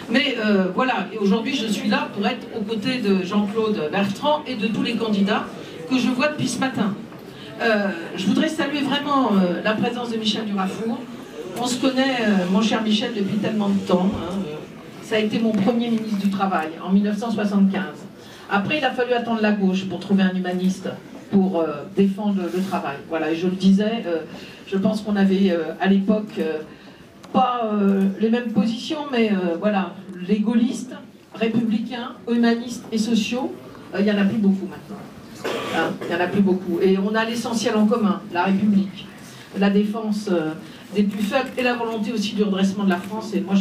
Mais voilà, et aujourd'hui je suis là pour être aux côtés de Jean-Claude Bertrand et de tous les candidats que je vois depuis ce matin. Je voudrais saluer vraiment la présence de Michel Durafour. On se connaît, mon cher Michel, depuis tellement de temps. Hein. Ça a été mon premier ministre du Travail, en 1975. Après, il a fallu attendre la gauche pour trouver un humaniste pour défendre le travail. Voilà, et je le disais, je pense qu'on avait à l'époque pas les mêmes positions, mais voilà, les gaullistes, républicains, humanistes et sociaux, il n'y en a plus beaucoup maintenant. Hein, il n'y en a plus beaucoup. Et on a l'essentiel en commun, la République, la défense des plus faibles et la volonté aussi du redressement de la France. Et moi,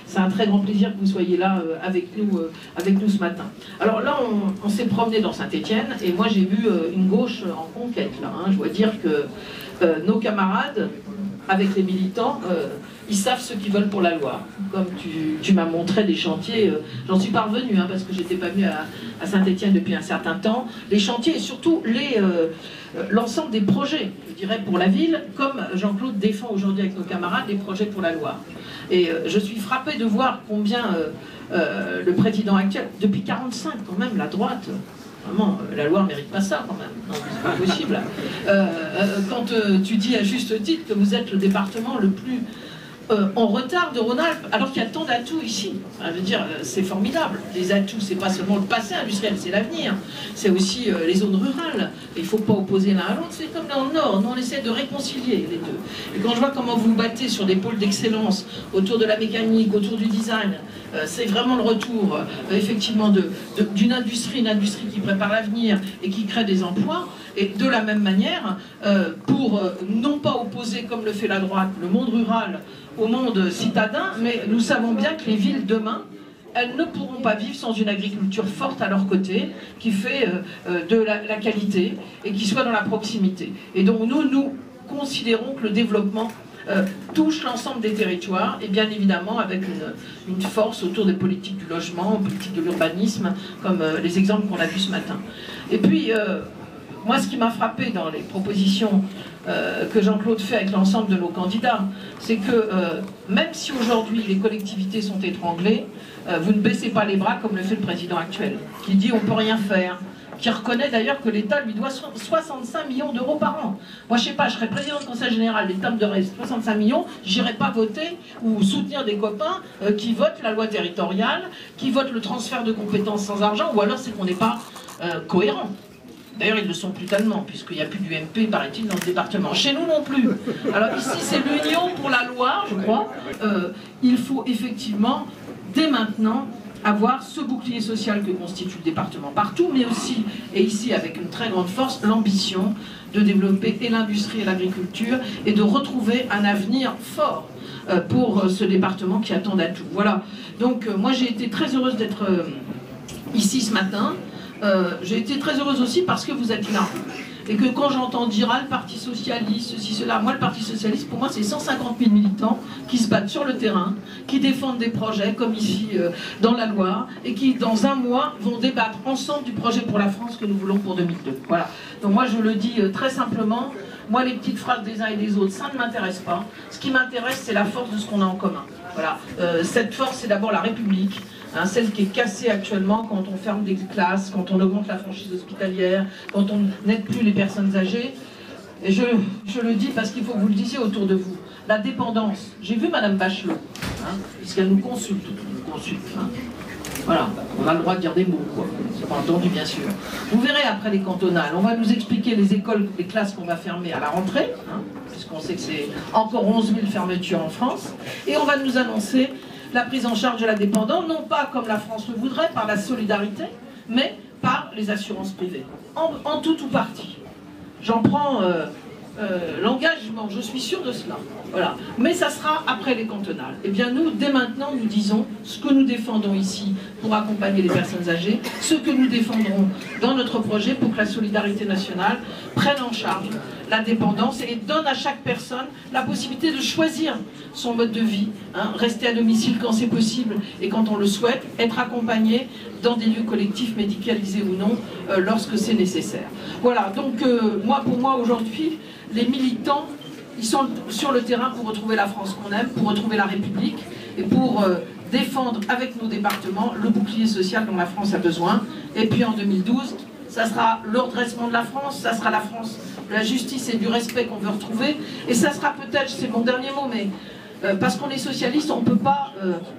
c'est un très grand plaisir que vous soyez là avec nous ce matin. Alors là, on s'est promené dans Saint-Étienne et moi, j'ai vu une gauche en conquête. Là, hein. Je dois dire que nos camarades, avec les militants, ils savent ce qu'ils veulent pour la Loire. Comme tu m'as montré des chantiers, j'en suis parvenue, hein, parce que j'étais pas venue à Saint-Étienne depuis un certain temps. Les chantiers et surtout l'ensemble des projets, je dirais, pour la ville, comme Jean-Claude défend aujourd'hui avec nos camarades les projets pour la Loire. Et je suis frappée de voir combien le président actuel, depuis 45 quand même, la droite, vraiment, la Loire ne mérite pas ça quand même, non, c'est pas possible. Quand tu dis à juste titre que vous êtes le département le plus en retard de Rhône-Alpes, alors qu'il y a tant d'atouts ici. Je veux dire, c'est formidable. Les atouts, c'est pas seulement le passé industriel, c'est l'avenir. C'est aussi les zones rurales. Il ne faut pas opposer l'un à l'autre. C'est comme dans le Nord. Nous, on essaie de réconcilier les deux. Et quand je vois comment vous vous battez sur des pôles d'excellence autour de la mécanique, autour du design, c'est vraiment le retour, effectivement, d'une industrie, une industrie qui prépare l'avenir et qui crée des emplois. Et de la même manière, pour non pas opposer, comme le fait la droite, le monde rural au monde citadin, mais nous savons bien que les villes demain, elles ne pourront pas vivre sans une agriculture forte à leur côté, qui fait de la qualité et qui soit dans la proximité. Et donc nous considérons que le développement touche l'ensemble des territoires, et bien évidemment avec une force autour des politiques du logement, politiques de l'urbanisme, comme les exemples qu'on a vus ce matin. Et puis, moi, ce qui m'a frappé dans les propositions que Jean-Claude fait avec l'ensemble de nos candidats, c'est que même si aujourd'hui les collectivités sont étranglées, vous ne baissez pas les bras comme le fait le président actuel, qui dit on ne peut rien faire, qui reconnaît d'ailleurs que l'État lui doit 65 millions d'euros par an. Moi, je sais pas, je serais président du Conseil général, l'État me donnerait 65 millions, j'irais pas voter ou soutenir des copains qui votent la loi territoriale, qui votent le transfert de compétences sans argent, ou alors c'est qu'on n'est pas cohérent. D'ailleurs, ils ne le sont plus tellement, puisqu'il n'y a plus d'UMP, paraît-il, dans le département. Chez nous non plus. Alors ici, c'est l'Union pour la Loire, je crois. Il faut effectivement, dès maintenant, avoir ce bouclier social que constitue le département partout, mais aussi, et ici avec une très grande force, l'ambition de développer et l'industrie et l'agriculture, et de retrouver un avenir fort pour ce département qui attend d'atouts. Voilà. Donc, moi, j'ai été très heureuse d'être ici ce matin. J'ai été très heureuse aussi parce que vous êtes là. Et que quand j'entends dire le Parti Socialiste, ceci, cela, moi le Parti Socialiste, pour moi c'est 150 000 militants qui se battent sur le terrain, qui défendent des projets comme ici dans la Loire, et qui dans un mois vont débattre ensemble du projet pour la France que nous voulons pour 2002. Voilà. Donc moi je le dis très simplement, moi les petites phrases des uns et des autres, ça ne m'intéresse pas. Ce qui m'intéresse c'est la force de ce qu'on a en commun. Voilà. Cette force c'est d'abord la République. Hein, celle qui est cassée actuellement quand on ferme des classes, quand on augmente la franchise hospitalière, quand on n'aide plus les personnes âgées. Et je le dis parce qu'il faut que vous le disiez autour de vous. La dépendance. J'ai vu Madame Bachelot, hein, puisqu'elle nous consulte. Hein. Voilà, on a le droit de dire des mots, quoi. C'est pas entendu, bien sûr. Vous verrez après les cantonales, on va nous expliquer les écoles, les classes qu'on va fermer à la rentrée, hein, puisqu'on sait que c'est encore 11 000 fermetures en France, et on va nous annoncer la prise en charge de la dépendance, non pas comme la France le voudrait, par la solidarité, mais par les assurances privées, en tout ou partie. J'en prends l'engagement, je suis sûre de cela. Voilà. Mais ça sera après les cantonales. Eh bien nous, dès maintenant, nous disons ce que nous défendons ici pour accompagner les personnes âgées, ce que nous défendrons dans notre projet pour que la solidarité nationale prenne en charge la dépendance et donne à chaque personne la possibilité de choisir son mode de vie, hein, rester à domicile quand c'est possible et quand on le souhaite, être accompagné dans des lieux collectifs médicalisés ou non, lorsque c'est nécessaire. Voilà, donc pour moi aujourd'hui, les militants, ils sont sur le terrain pour retrouver la France qu'on aime, pour retrouver la République et pour défendre avec nos départements le bouclier social dont la France a besoin. Et puis en 2012, ça sera le redressement de la France, ça sera la France de la justice et du respect qu'on veut retrouver. Et ça sera peut-être, c'est mon dernier mot, mais parce qu'on est socialiste, on ne peut pas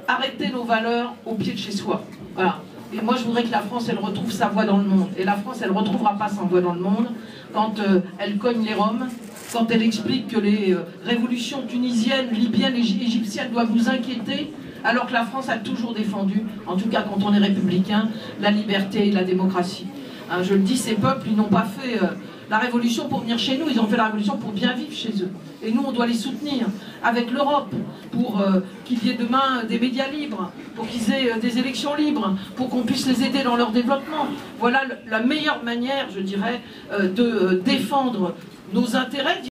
arrêter nos valeurs au pied de chez soi. Voilà. Et moi, je voudrais que la France, elle retrouve sa voix dans le monde. Et la France, elle ne retrouvera pas sa voix dans le monde quand elle cogne les Roms, quand elle explique que les révolutions tunisiennes, libyennes et égyptiennes doivent nous inquiéter, alors que la France a toujours défendu, en tout cas quand on est républicain, la liberté et la démocratie. Hein, je le dis, ces peuples, ils n'ont pas fait la révolution pour venir chez nous, ils ont fait la révolution pour bien vivre chez eux. Et nous, on doit les soutenir avec l'Europe, pour qu'il y ait demain des médias libres, pour qu'ils aient des élections libres, pour qu'on puisse les aider dans leur développement. Voilà la meilleure manière, je dirais, de défendre nos intérêts.